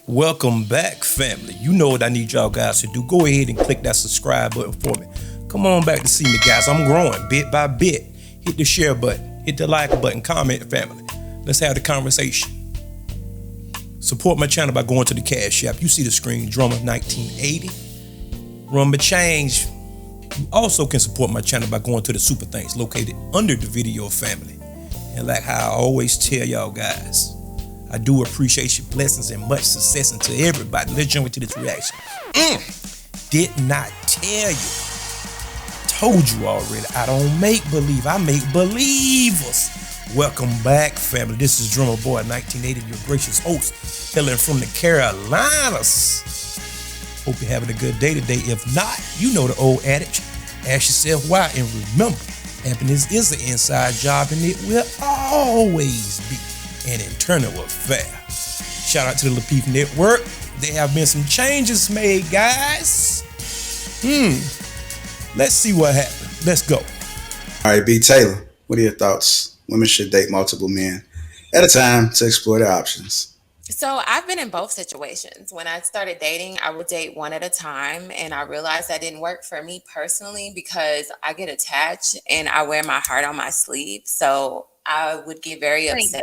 Welcome back, family. You know what I need y'all guys to do. Go ahead and click that subscribe button for me. Come on back to see me, guys. I'm growing bit by bit. Hit the share button. Hit the like button. Comment, family. Let's have the conversation. Support my channel by going to the Cash App. You see the screen, Drummer 1980. Run the change. You also can support my channel by going to the super things located under the video, family. And like how I always tell y'all guys, I do appreciate your blessings and much success into everybody. Let's jump into this reaction. Did not tell you. Told you already. I don't make believe. I make believers. Welcome back, family. This is Drummer Boy 1980, your gracious host, hailing from the Carolinas. Hope you're having a good day today. If not, you know the old adage. Ask yourself why, and remember, happiness is an inside job, and it will always be an internal affair. Shout out to the Lapeef Network. There have been some changes made, guys. Let's see what happened. Let's go. All right, B. Taylor, what are your thoughts? Women should date multiple men at a time to explore their options. So I've been in both situations. When I started dating, I would date one at a time, and I realized that didn't work for me personally because I get attached and I wear my heart on my sleeve. So I would get very upset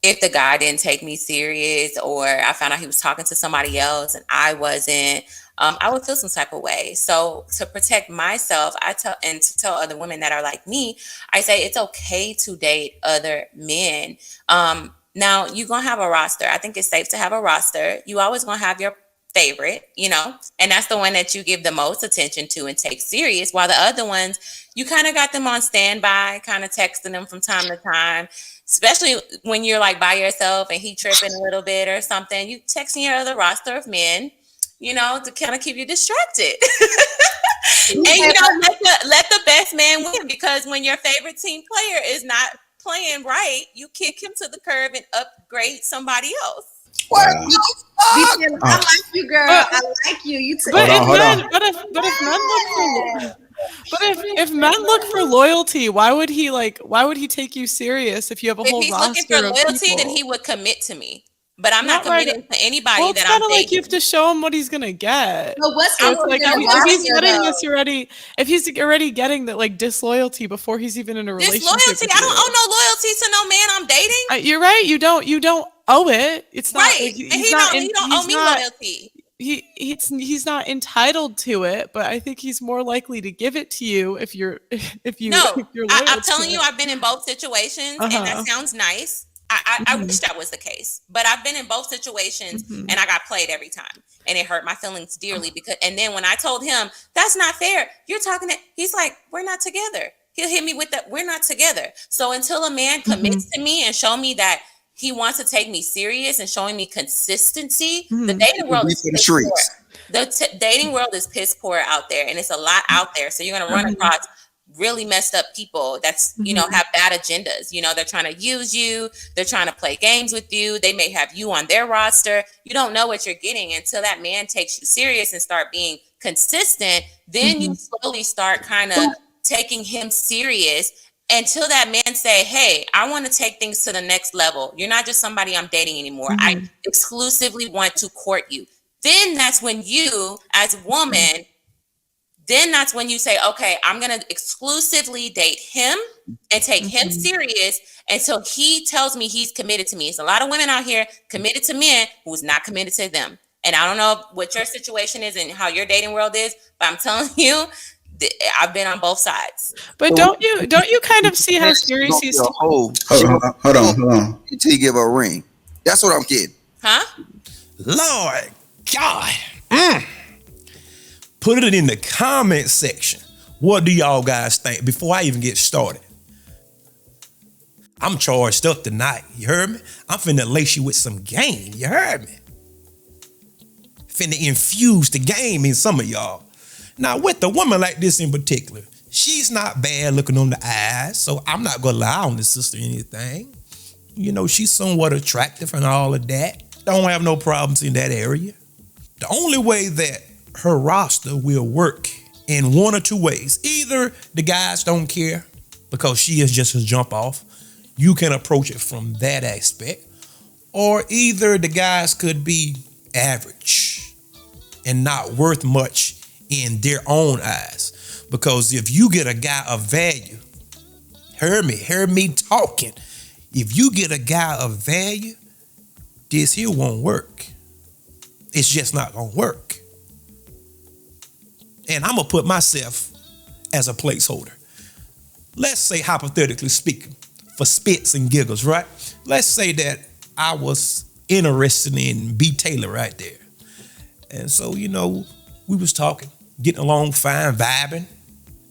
if the guy didn't take me serious, or I found out he was talking to somebody else and I wasn't. I would feel some type of way. So to protect myself, to tell other women that are like me, I say it's okay to date other men. Now you're going to have a roster. I think it's safe to have a roster. You always going to have your favorite, and that's the one that you give the most attention to and take serious, while the other ones, you kind of got them on standby, kind of texting them from time to time, especially when you're like by yourself and he tripping a little bit or something. You texting your other roster of men, to kind of keep you distracted. And, let the best man win, because when your favorite team player is not playing right, you kick him to the curb and upgrade somebody else. What? I like you, girl. I like you. If men look for loyalty, why would he take you serious if you have a whole roster? If he's looking for loyalty, then he would commit to me. But I'm not committing to anybody that I'm dating. It's kind of like you have to show him what he's gonna get. But what's if he's already getting that like disloyalty before he's even in a relationship? Disloyalty? I don't owe no loyalty to no man I'm dating. You're right. You don't owe it. It's not right. Like, he don't owe me loyalty. He's not entitled to it, but I think he's more likely to give it to you if you're I'm telling you, I've been in both situations, and that sounds nice. I wish that was the case, but I've been in both situations, and I got played every time, and it hurt my feelings dearly. And then when I told him that's not fair, he's like, we're not together. He'll hit me with that, we're not together. So until a man commits to me and show me that he wants to take me serious and showing me consistency, the dating world is piss poor. The dating world is piss poor out there, and it's a lot out there. So you're gonna run across really messed up people that's have bad agendas. They're trying to use you, they're trying to play games with you, they may have you on their roster. You don't know what you're getting until that man takes you serious and start being consistent. Then you slowly start kind of taking him serious until that man say, hey, I want to take things to the next level. You're not just somebody I'm dating anymore. I exclusively want to court you. Then that's when you as a woman, then that's when you say, okay, I'm going to exclusively date him and take him serious until he tells me he's committed to me. It's a lot of women out here committed to men who's not committed to them. And I don't know what your situation is and how your dating world is, but I'm telling you, I've been on both sides. But don't you kind of see how serious he's? Hold on. Until you give her a ring. That's what I'm getting. Huh? Lord God. Put it in the comment section. What do y'all guys think before I even get started? I'm charged up tonight. You heard me? I'm finna lace you with some game. You heard me? Finna infuse the game in some of y'all. Now, with a woman like this in particular, she's not bad looking on the eyes, so I'm not gonna lie on this sister or anything. She's somewhat attractive and all of that. Don't have no problems in that area. The only way that her roster will work in one or two ways. Either the guys don't care because she is just a jump off. You can approach it from that aspect. or either the guys could be average and not worth much in their own eyes. Because if you get a guy of value, hear me talking. If you get a guy of value, this here won't work. It's just not gonna work. And I'm gonna put myself as a placeholder. Let's say, hypothetically speaking, for spits and giggles, right? Let's say that I was interested in B. Taylor right there. And so, we was talking, getting along fine, vibing,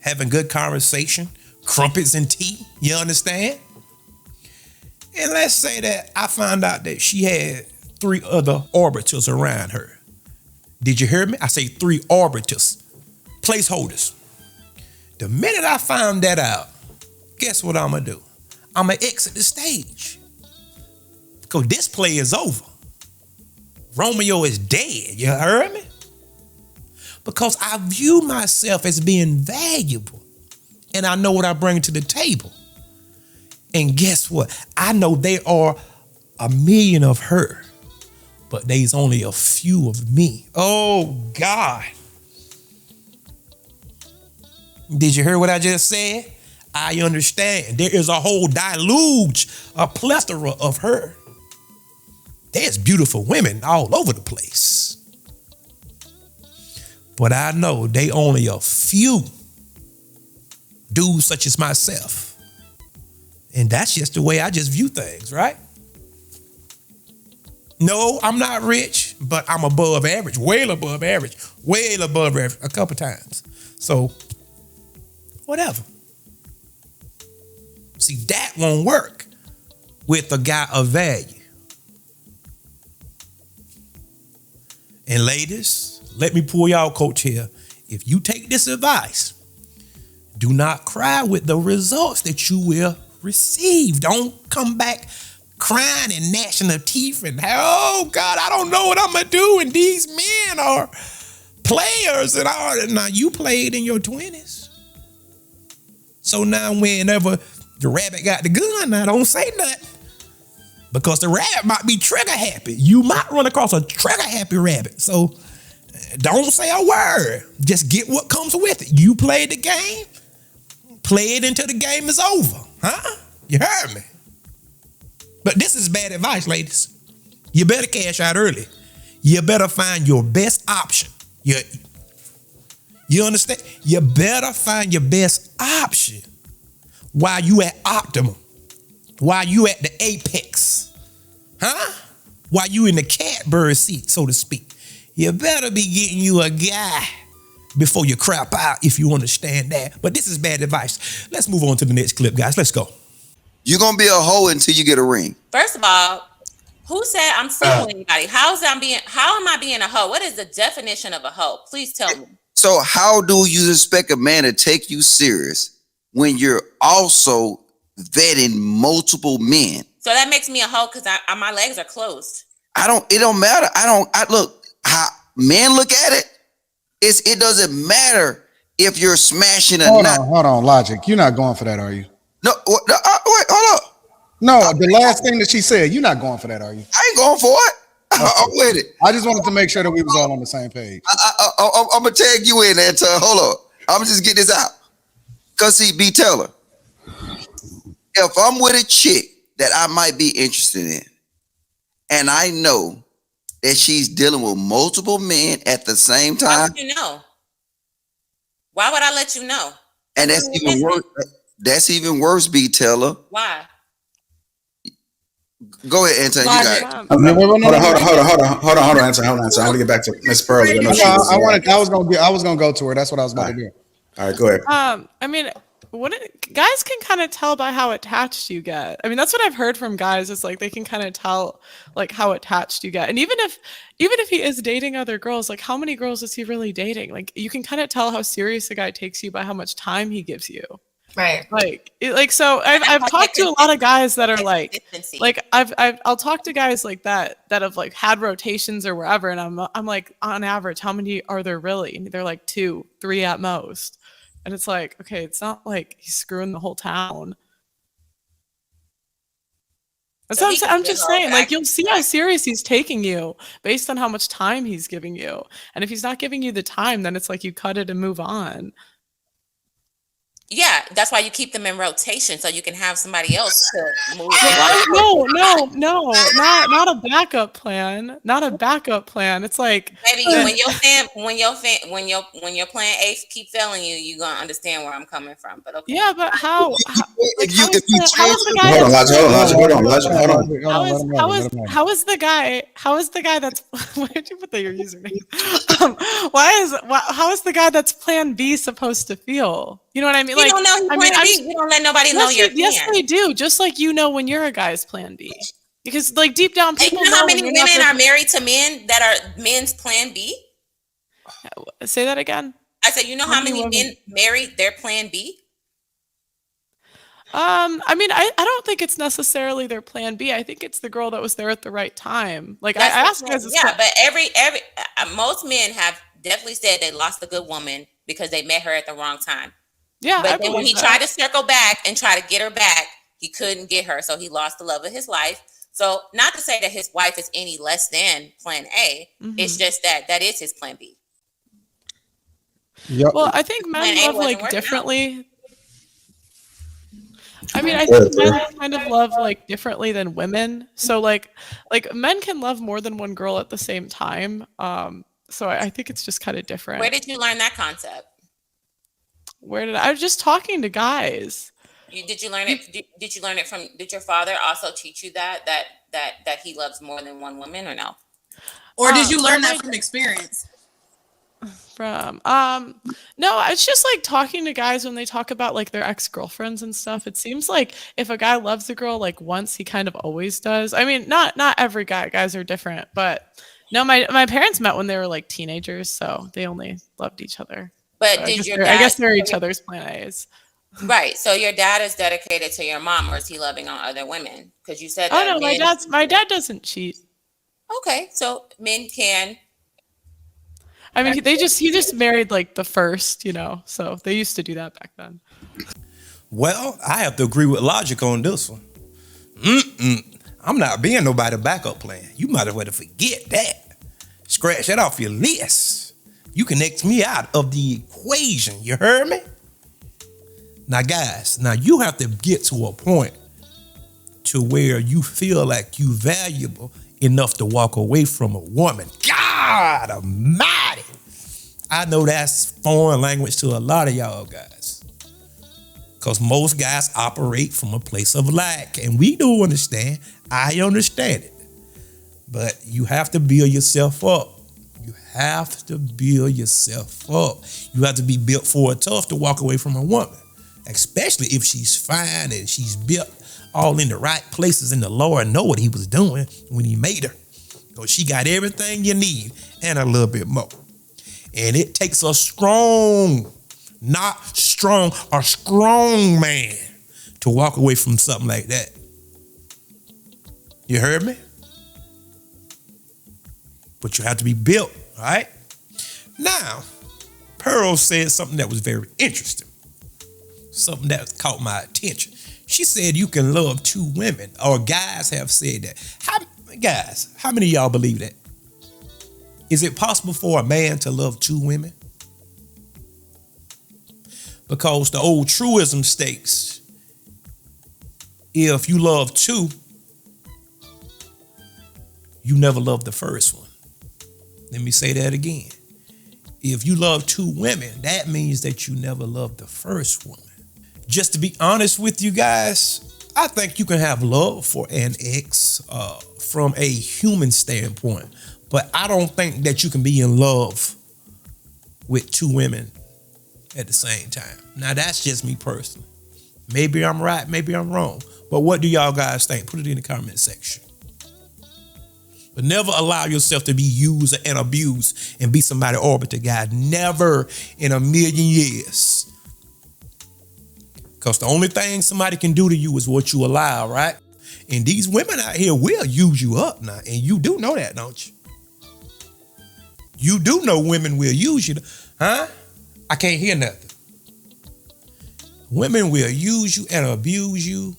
having good conversation, crumpets and tea, you understand? And let's say that I found out that she had 3 other orbiters around her. Did you hear me? I say 3 orbiters, placeholders. The minute I found that out, guess what I'm gonna do? I'm gonna exit the stage. Because this play is over. Romeo is dead, you heard me? Because I view myself as being valuable. And I know what I bring to the table. And guess what? I know there are 1 million of her, but there's only a few of me. Oh, God. Did you hear what I just said? I understand. There is a whole deluge, a plethora of her. There's beautiful women all over the place. But I know they only a few dudes such as myself. And that's just the way I just view things, right? No, I'm not rich, but I'm above average, way above average a couple times. So, whatever. See, that won't work with a guy of value. And ladies, let me pull y'all coach here. If you take this advice, do not cry with the results that you will receive. Don't come back crying and gnashing of teeth and, oh God, I don't know what I'm gonna do. And these men are players and all. Now you played in your 20s. So now whenever the rabbit got the gun, now don't say nothing. Because the rabbit might be trigger happy. You might run across a trigger happy rabbit. So don't say a word. Just get what comes with it. You played the game. Play it until the game is over. Huh? You heard me. But this is bad advice, ladies. You better cash out early. You better find your best option. You understand? You better find your best option while you at optimum. While you at the apex. Huh? While you in the catbird seat, so to speak. You better be getting you a guy before you crap out, if you understand that. But this is bad advice. Let's move on to the next clip, guys. Let's go. You're going to be a hoe until you get a ring. First of all, who said I'm single anybody? How am I being a hoe? What is the definition of a hoe? Please tell me. So how do you expect a man to take you serious when you're also vetting multiple men? So that makes me a hoe because my legs are closed. It don't matter. Look, how men look at it. It doesn't matter if you're smashing or not. Hold on, Logic. You're not going for that, are you? No, wait, hold up. No, the last thing that she said, you're not going for that, are you? I ain't going for it. I'm with it. I just wanted to make sure that we was all on the same page. I'm going to tag you in there. Hold up. I'm going to just get this out. Because see, B. Taylor, if I'm with a chick that I might be interested in, and I know that she's dealing with multiple men at the same time. Why would you know? Why would I let you know? And that's even worse. That's even worse, B. Taylor. Why? Go ahead, Anton. You got it. Hold on, Anton. I want to get back to Miss Pearl. I was gonna go to her. That's what I was about to do. All right, go ahead. I mean, guys can kind of tell by how attached you get. I mean, that's what I've heard from guys. Is like they can kind of tell like how attached you get. And even if he is dating other girls, like how many girls is he really dating? Like you can kind of tell how serious a guy takes you by how much time he gives you. Right. So I've talked to a lot of guys that are I'll talk to guys like that have like had rotations or wherever, and I'm like, on average, how many are there really? And they're like 2, 3 at most. And it's like, okay, it's not like he's screwing the whole town. That's what I'm just saying. Like, you'll see how serious he's taking you based on how much time he's giving you. And if he's not giving you the time, then it's like you cut it and move on. Yeah, that's why you keep them in rotation so you can have somebody else to move. No, not a backup plan. Not a backup plan. It's like maybe when your plan A keep failing you, you're gonna understand where I'm coming from. But okay. Yeah, but how is the guy that's why did you put that your username? How is the guy that's plan B supposed to feel? You know what I mean? You don't know he's plan B. You don't let nobody know your plan. Yes, they do. Just like you know when you're a guy's plan B. Because like deep down people know how many women are married to men that are men's plan B? Say that again. I said, you know how many men married their plan B? I mean, I don't think it's necessarily their plan B. I think it's the girl that was there at the right time. Like I asked guys. Yeah, but every most men have definitely said they lost a good woman because they met her at the wrong time. Yeah, but then when he tried to circle back and try to get her back, he couldn't get her, so he lost the love of his life. So not to say that his wife is any less than plan A, it's just that is his plan B. Yep. Well, I think men love like differently. I mean, I think men kind of love like differently than women. So like men can love more than one girl at the same time. So I think it's just kind of different. Where did you learn that concept? I was just talking to guys. Did you learn it? Did you learn it from? Did your father also teach you that he loves more than one woman, or no? Or did you learn that from experience? No, it's just like talking to guys when they talk about like their ex-girlfriends and stuff. It seems like if a guy loves a girl like once, he kind of always does. I mean, not every guys are different, but no, my parents met when they were like teenagers, so they only loved each other. But so I guess they're each other's plan A's. Right. So your dad is dedicated to your mom, or is he loving on other women? Because you said that. Oh no, my dad doesn't cheat. Okay, so men can. I mean, he just married like the first, so they used to do that back then. Well, I have to agree with Logic on this one. I'm not being nobody's backup plan. You might as well forget that. Scratch that off your list. You can X me out of the equation. You heard me? Now, guys, you have to get to a point to where you feel like you valuable enough to walk away from a woman. God almighty. I know that's foreign language to a lot of y'all guys. Because most guys operate from a place of lack. And we do understand. I understand it. But you have to build yourself up. You have to build yourself up. You have to be built for it tough to walk away from a woman. Especially if she's fine and she's built all in the right places and the Lord know what he was doing when he made her. So she got everything you need and a little bit more. And it takes a strong man to walk away from something like that. You heard me? But you have to be built, all right? Now, Pearl said something that was very interesting. Something that caught my attention. She said you can love two women, or guys have said that. How many of y'all believe that? Is it possible for a man to love two women? Because the old truism states, if you love two, you never loved the first one. Let me say that again. If you love two women, that means that you never loved the first woman. Just to be honest with you guys, I think you can have love for an ex from a human standpoint, but I don't think that you can be in love with two women at the same time. Now, that's just me personally. Maybe I'm right, maybe I'm wrong. But what do y'all guys think? Put it in the comment section. But never allow yourself to be used and abused and be somebody's orbiter, guys. Never in a million years. Because the only thing somebody can do to you is what you allow, right? And these women out here will use you up now. And you do know that, don't you? You do know women will use you. Huh? I can't hear nothing. Women will use you and abuse you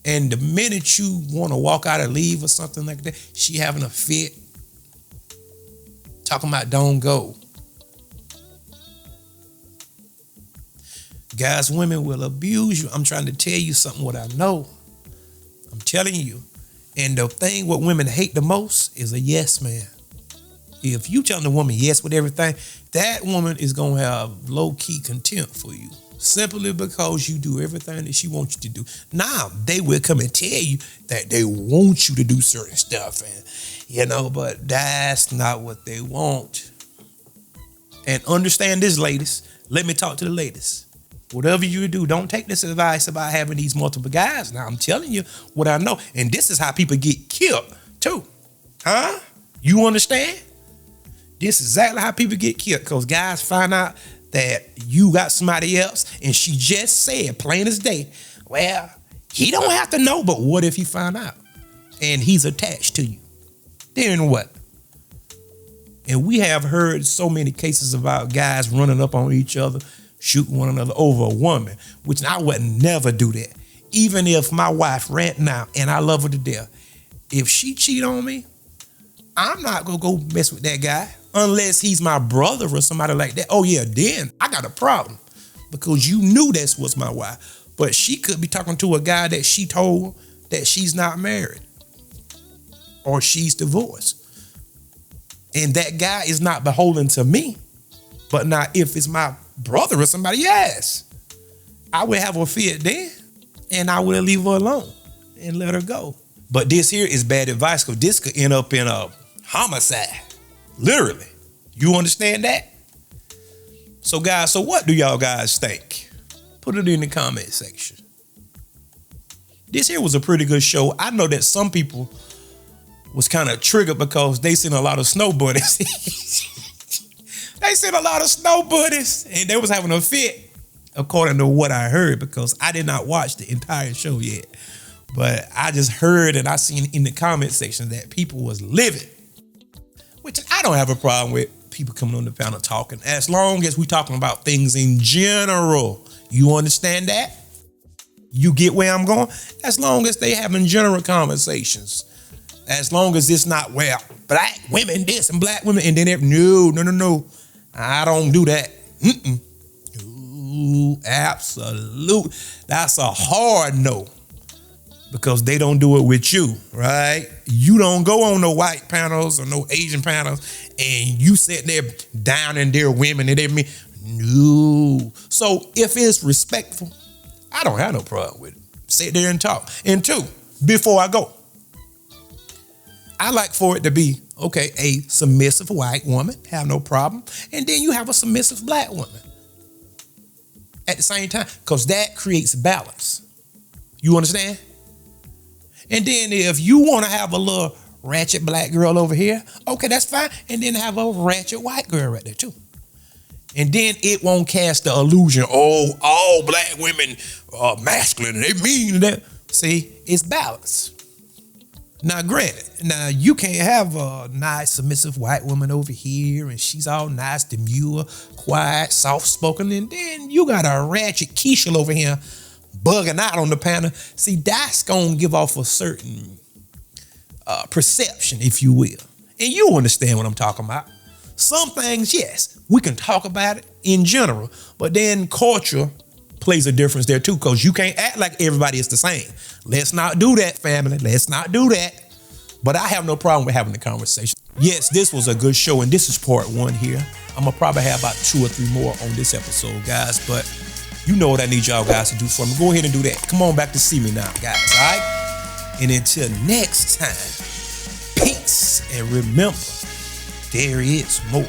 And the minute you want to walk out or leave or something like that, she having a fit. Talking about don't go. Guys, women will abuse you. I'm trying to tell you something what I know. I'm telling you. And the thing what women hate the most is a yes man. If you telling a woman yes with everything, that woman is going to have low-key contempt for you. Simply because you do everything that she wants you to do. Now, they will come and tell you that they want you to do certain stuff. And, but that's not what they want. And understand this, ladies. Let me talk to the ladies. Whatever you do, don't take this advice about having these multiple guys. Now, I'm telling you what I know. And this is how people get killed, too. Huh? You understand? This is exactly how people get killed. Because guys find out that you got somebody else. And she just said, plain as day, well, he don't have to know. But what if he find out? And he's attached to you. Then what? And we have heard so many cases about guys running up on each other, shooting one another over a woman, which I would never do that. Even if my wife right now, and I love her to death, if she cheat on me, I'm not going to go mess with that guy unless he's my brother or somebody like that. Oh yeah, then I got a problem because you knew this was my wife. But she could be talking to a guy that she told that she's not married or she's divorced. And that guy is not beholden to me. But now if it's my brother or somebody, yes, I would have a fit then and I would leave her alone and let her go. But this here is bad advice because this could end up in a homicide. Literally. You understand that? So guys, so what do y'all guys think? Put it in the comment section. This here was a pretty good show. I know that some people was kind of triggered because they seen a lot of snow bunnies. They seen a lot of snow bunnies and they was having a fit, according to what I heard, because I did not watch the entire show yet. But I just heard and I seen in the comment section that people was livid, which I don't have a problem with people coming on the panel talking, as long as we talking about things in general. You understand that? You get where I'm going? As long as they having general conversations. As long as it's not, well, black women this and black women, and then no. I don't do that. Ooh, absolute. That's a hard no. Because they don't do it with you, right? You don't go on no white panels or no Asian panels and you sit there down in their women and everything. No. So if it's respectful, I don't have no problem with it. Sit there and talk. And two, before I go, I like for it to be, okay, a submissive white woman, have no problem. And then you have a submissive black woman at the same time, because that creates balance. You understand? And then if you want to have a little ratchet black girl over here, okay, that's fine. And then have a ratchet white girl right there too. And then it won't cast the illusion, oh, all black women are masculine and they mean that. See, it's balance. Now, granted, now you can't have a nice submissive white woman over here and she's all nice, demure, quiet, soft-spoken, and then you got a ratchet Keisha over here bugging out on the panel. See, that's gonna give off a certain perception, if you will. And you understand what I'm talking about. Some things, yes, we can talk about it in general, but then culture plays a difference there too, because you can't act like everybody is the same. Let's not do that, family. Let's not do that. But I have no problem with having the conversation. Yes, this was a good show, and this is part one here. I'm gonna probably have about 2 or 3 more on this episode, guys, but you know what I need y'all guys to do for me. Go ahead and do that. Come on back to see me now, guys, all right? And until next time, peace, and remember, there is more.